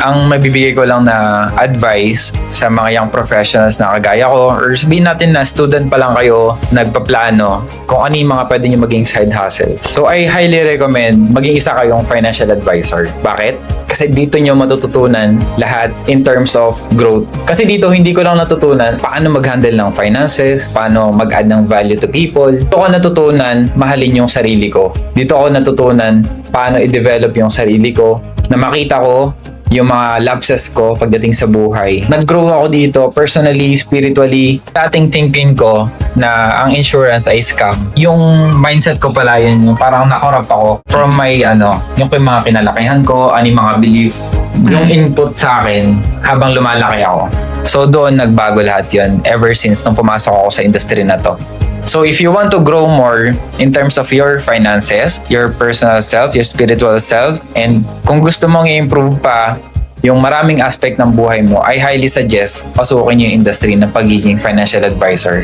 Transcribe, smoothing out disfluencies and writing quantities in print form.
Ang mabibigay ko lang na advice sa mga young professionals na kagaya ko, or sabihin natin na student pa lang kayo, nagpaplano kung ano yung mga pwede nyo maging side hustles. So I highly recommend maging isa kayong financial advisor. Bakit? Kasi dito nyo matututunan lahat in terms of growth. Kasi dito hindi ko lang natutunan paano mag-handle ng finances, paano mag-add ng value to people. Dito ko natutunan mahalin yung sarili ko. Dito ko natutunan paano i-develop yung sarili ko, na makita ko yung mga lapses ko pagdating sa buhay. Nag-grow ako dito personally, spiritually. Dating thinking ko na ang insurance ay scam. Yung mindset ko pala yun, yung parang nakorap ako from my yung mga kinalakihan ko, yung mga belief, yung input sa akin habang lumalaki ako. So doon nagbago lahat yun ever since nung pumasok ako sa industry na to. So if you want to grow more in terms of your finances, your personal self, your spiritual self, and kung gusto mong i-improve pa yung maraming aspect ng buhay mo, I highly suggest pasukin yung industry ng pagiging financial advisor.